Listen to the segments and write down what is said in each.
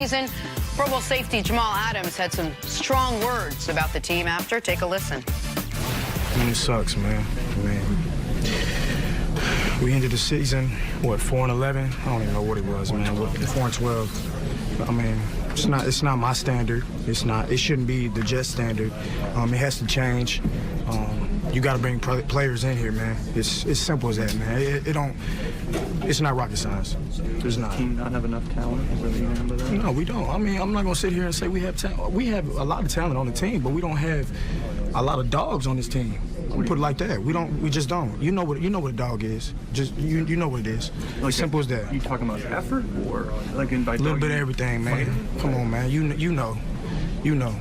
Season. Pro Bowl safety Jamal Adams had some strong words about the team after. Take a listen. It sucks, man. We ended the season, what, 4-11? I don't even know what it was, man. 4-12. I mean, it's not my standard. It shouldn't be the Jets standard. It has to change. You got to bring players in here, man. It's simple as that, man. It's not rocket science. There's not. Does the team not have enough talent? Is that what you mean by that? No, we don't. I mean, I'm not gonna sit here and say we have talent. We have a lot of talent on the team, but we don't have a lot of dogs on this team. We put it like that. We just don't. You know what a dog is. Just you know what it is. Like simple as that. You talking about effort or like in by a little bit of everything, man. Come on, man. You know.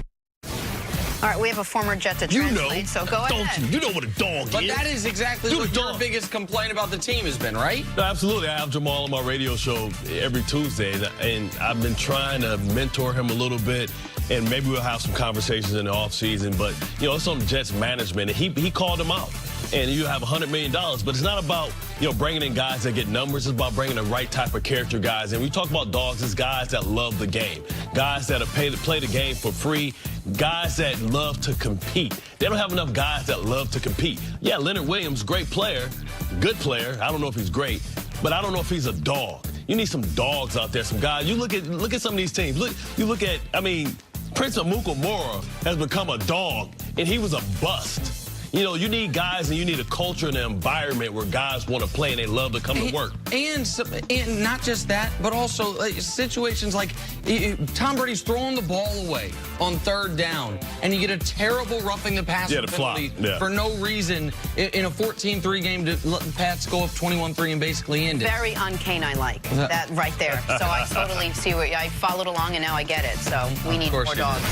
All right, we have a former Jet to translate, so go ahead. You know what a dog is. But that is exactly what your biggest complaint about the team has been, right? No, absolutely. I have Jamal on my radio show every Tuesday, and I've been trying to mentor him a little bit, and maybe we'll have some conversations in the offseason. But, you know, it's on the Jets management, and he called him out. And you have $100 million, but it's not about, you know, bringing in guys that get numbers. It's about bringing the right type of character guys. And we talk about dogs as guys that love the game, guys that are paid to play the game for free, guys that love to compete. They don't have enough guys that love to compete. Yeah, Leonard Williams, great player, good player. I don't know if he's great, but I don't know if he's a dog. You need some dogs out there, some guys. You look at some of these teams. You look at, I mean, Prince Amukamara has become a dog, and he was a bust. You know, you need guys and you need a culture and an environment where guys want to play and they love to come to work. And not just that, but also situations like Tom Brady's throwing the ball away on 3rd down, and you get a terrible roughing the passer penalty for no reason in a 14-3 game to let the Pats go up 21-3 and basically end it. Very uncanine-like, that right there. So I totally see what I followed along, and now I get it. So we need more dogs.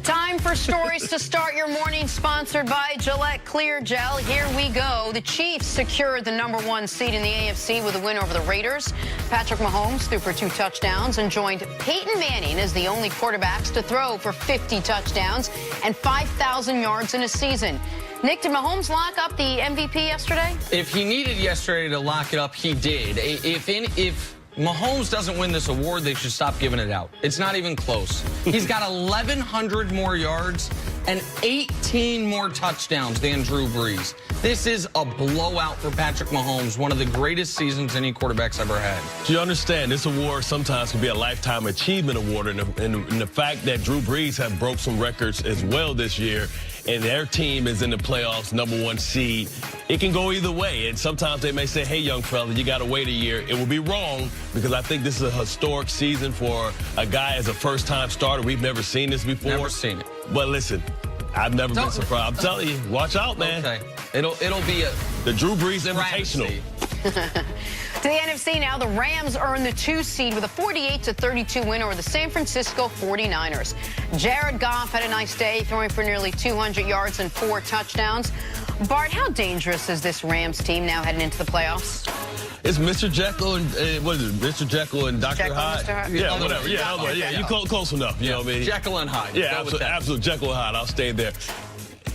Time for stories to start your morning, sponsored by Gillette Clear Gel. Here we go. The Chiefs secured the #1 seed in the AFC with a win over the Raiders. Patrick Mahomes threw for 2 touchdowns and joined Peyton Manning as the only quarterbacks to throw for 50 touchdowns and 5,000 yards in a season. Nick, did Mahomes lock up the MVP yesterday? If he needed yesterday to lock it up, he did. If Mahomes doesn't win this award, they should stop giving it out. It's not even close. He's got 1,100 more yards and 18 more touchdowns than Drew Brees. This is a blowout for Patrick Mahomes, one of the greatest seasons any quarterback's ever had. Do you understand this award sometimes can be a lifetime achievement award, and the fact that Drew Brees have broke some records as well this year, and their team is in the playoffs, #1 seed, it can go either way. And sometimes they may say, hey, young fella, you got to wait a year. It will be wrong, because I think this is a historic season for a guy as a first-time starter. We've never seen this before. Never seen it. But listen, I've never been surprised. I'm telling you, watch out, man. Okay. It'll be the Drew Brees Invitational. To the NFC now, the Rams earned the 2 seed with a 48-32 win over the San Francisco 49ers. Jared Goff had a nice day, throwing for nearly 200 yards and 4 touchdowns. Bart, how dangerous is this Rams team now heading into the playoffs? It's Mr. Jekyll and what is it? Mr. Jekyll and Dr. Hyde. Mr. Hyde? Yeah, whatever. Yeah, you close enough. You know what I mean? Jekyll and Hyde. Yeah, absolute Jekyll and Hyde. I'll stay there.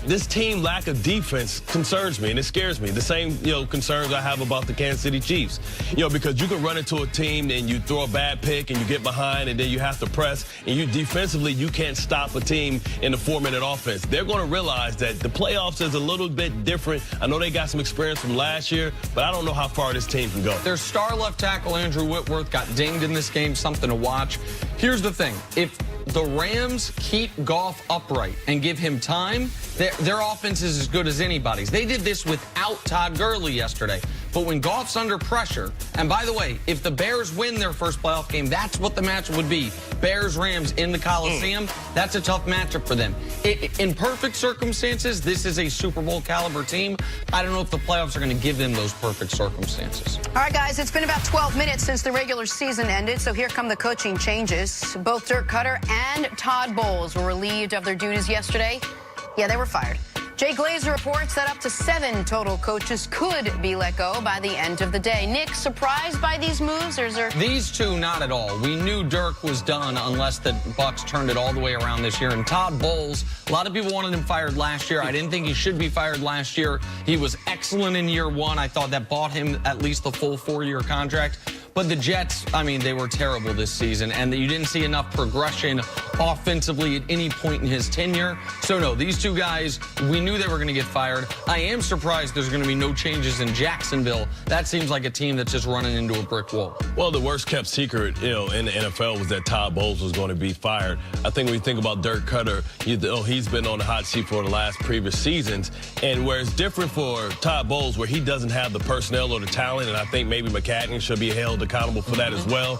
This team lack of defense concerns me, and it scares me. The same, concerns I have about the Kansas City Chiefs. Because you can run into a team and you throw a bad pick and you get behind and then you have to press, and you defensively, you can't stop a team in the 4-minute offense. They're going to realize that the playoffs is a little bit different. I know they got some experience from last year, but I don't know how far this team can go. Their star left tackle, Andrew Whitworth, got dinged in this game, something to watch. Here's the thing. If the Rams keep Goff upright and give him time, their offense is as good as anybody's. They did this without Todd Gurley yesterday. But when Goff's under pressure, and by the way, if the Bears win their first playoff game, that's what the match would be. Bears-Rams in the Coliseum, that's a tough matchup for them. In perfect circumstances, this is a Super Bowl caliber team. I don't know if the playoffs are going to give them those perfect circumstances. All right, guys, it's been about 12 minutes since the regular season ended, so here come the coaching changes. Both Dirk Cutter and Todd Bowles were relieved of their duties yesterday. Yeah, they were fired. Jay Glazer reports that up to 7 total coaches could be let go by the end of the day. Nick, surprised by these moves, or is there... These two, not at all. We knew Dirk was done unless the Bucs turned it all the way around this year. And Todd Bowles, a lot of people wanted him fired last year. I didn't think he should be fired last year. He was excellent in year 1. I thought that bought him at least the full 4-year contract. But the Jets, I mean, they were terrible this season, and you didn't see enough progression offensively at any point in his tenure. So, no, these two guys, we knew they were going to get fired. I am surprised there's going to be no changes in Jacksonville. That seems like a team that's just running into a brick wall. Well, the worst kept secret, in the NFL was that Todd Bowles was going to be fired. I think when you think about Dirk Cutter, he's been on the hot seat for the last previous seasons. And where it's different for Todd Bowles, where he doesn't have the personnel or the talent, and I think maybe McCagnon should be held accountable for that as well.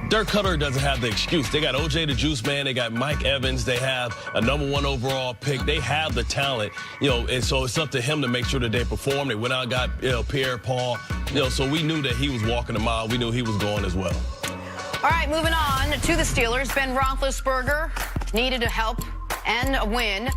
Dirk Cutter doesn't have the excuse. They got O.J. the Juice Man. They got Mike Evans. They have a #1 overall pick. They have the talent, and so it's up to him to make sure that they perform. They went out and got, Pierre-Paul, so we knew that he was walking a mile. We knew he was going as well. All right, moving on to the Steelers. Ben Roethlisberger needed a help and a win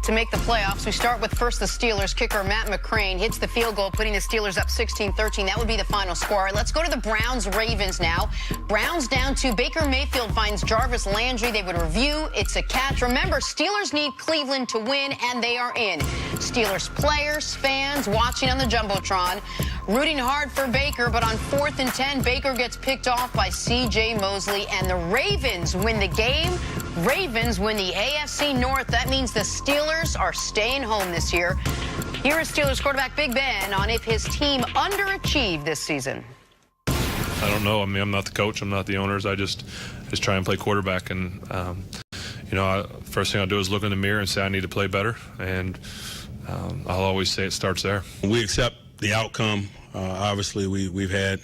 to make the playoffs. We start with first the Steelers. Kicker Matt McCrane hits the field goal, putting the Steelers up 16-13. That would be the final score. Let's go to the Browns-Ravens now. Browns down 2. Baker Mayfield finds Jarvis Landry. They would review. It's a catch. Remember, Steelers need Cleveland to win, and they are in. Steelers players, fans watching on the Jumbotron, rooting hard for Baker, but on 4th and 10, Baker gets picked off by C.J. Mosley, and the Ravens win the game. Ravens win the AFC North. That means the Steelers are staying home this year. Here is Steelers quarterback Big Ben on if his team underachieved this season. I don't know. I mean, I'm not the coach. I'm not the owners. I just try and play quarterback. And, first thing I'll do is look in the mirror and say I need to play better. And I'll always say it starts there. We accept the outcome. Obviously, we've had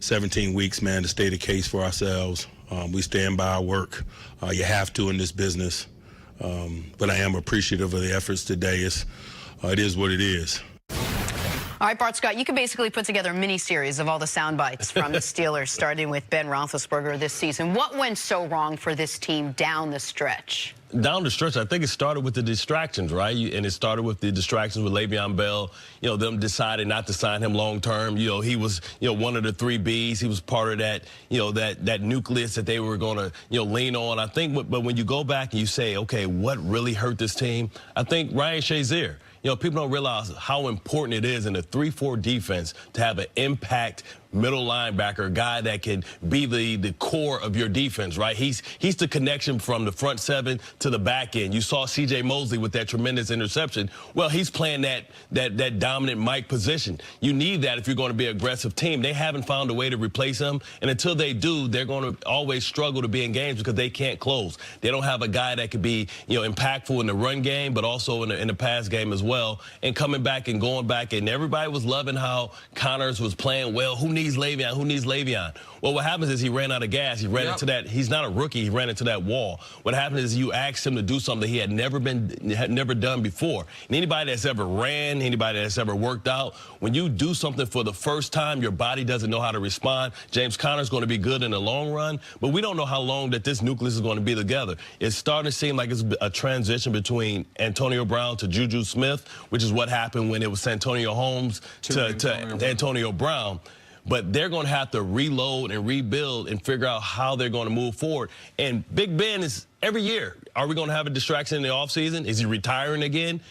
17 weeks, man, to state a case for ourselves. We stand by our work. You have to in this business. But I am appreciative of the efforts today. It is what it is. All right, Bart Scott, you can basically put together a mini-series of all the sound bites from the Steelers, starting with Ben Roethlisberger this season. What went so wrong for this team down the stretch? Down the stretch, I think it started with the distractions, right? And it started with the distractions with Le'Veon Bell, them deciding not to sign him long term. He was, one of the 3 Bs. He was part of that, that nucleus that they were going to, lean on. I think, but when you go back and you say, okay, what really hurt this team? I think Ryan Shazier. People don't realize how important it is in a 3-4 defense to have an impact middle linebacker, a guy that can be the core of your defense, right? He's the connection from the front 7 to the back end. You saw C.J. Mosley with that tremendous interception. Well, he's playing that dominant Mike position. You need that if you're going to be an aggressive team. They haven't found a way to replace him, and until they do, they're going to always struggle to be in games because they can't close. They don't have a guy that could be, impactful in the run game, but also in the pass game as well. And coming back and going back, and everybody was loving how Connors was playing well. Who needs Le'Veon? Who needs Le'Veon? Well, what happens is he ran out of gas. He ran into that. He's not a rookie. He ran into that wall. What happened is you asked him to do something he had never done before. And anybody that's ever ran, anybody that's ever worked out, when you do something for the first time, your body doesn't know how to respond. James Conner's going to be good in the long run, but we don't know how long that this nucleus is going to be together. It's starting to seem like it's a transition between Antonio Brown to Juju Smith, which is what happened when it was Santonio Holmes to Antonio Brown. But they're going to have to reload and rebuild and figure out how they're going to move forward. And Big Ben is every year. Are we going to have a distraction in the offseason? Is he retiring again?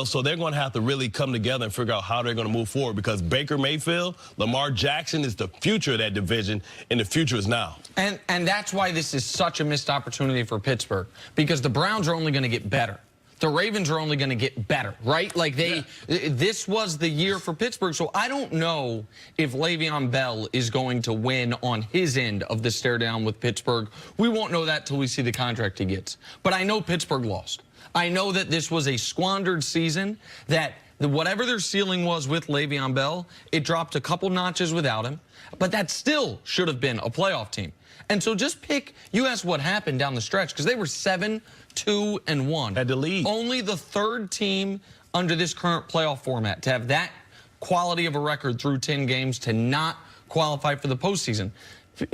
So they're going to have to really come together and figure out how they're going to move forward because Baker Mayfield, Lamar Jackson is the future of that division, and the future is now. And that's why this is such a missed opportunity for Pittsburgh, because the Browns are only going to get better. The Ravens are only going to get better, right? Like this was the year for Pittsburgh. So I don't know if Le'Veon Bell is going to win on his end of the stare down with Pittsburgh. We won't know that till we see the contract he gets. But I know Pittsburgh lost. I know that this was a squandered season, that whatever their ceiling was with Le'Veon Bell, it dropped a couple notches without him. But that still should have been a playoff team. And so just pick, you asked what happened down the stretch, because they were 7-2-1. Had to lead. Only the 3rd team under this current playoff format to have that quality of a record through 10 games to not qualify for the postseason.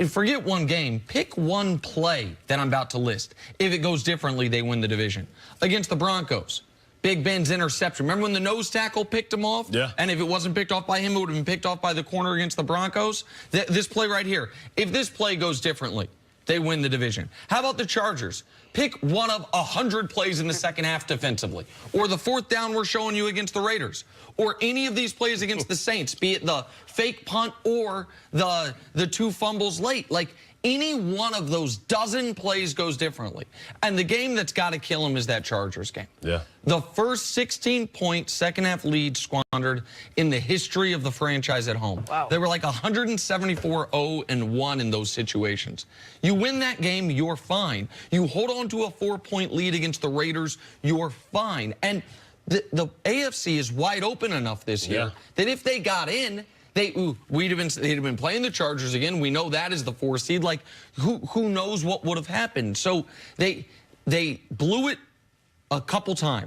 Forget one game. Pick one play that I'm about to list. If it goes differently, they win the division. Against the Broncos, Big Ben's interception. Remember when the nose tackle picked him off? Yeah. And if it wasn't picked off by him, it would have been picked off by the corner against the Broncos. This play right here. If this play goes differently, they win the division. How about the Chargers? Pick one of 100 plays in the second half defensively, or the fourth down we're showing you against the Raiders, or any of these plays against the Saints, be it the fake punt or the 2 fumbles late. Like, any one of those dozen plays goes differently. And the game that's got to kill him is that Chargers game. Yeah. The first 16-point second-half lead squandered in the history of the franchise at home. Wow. They were like 174-0-1 in those situations. You win that game, you're fine. You hold on to a 4-point lead against the Raiders, you're fine. And the AFC is wide open enough this year that if they got in, they'd have been playing the Chargers again. We know that is the 4 seed. Like, who knows what would have happened? So they blew it a couple times.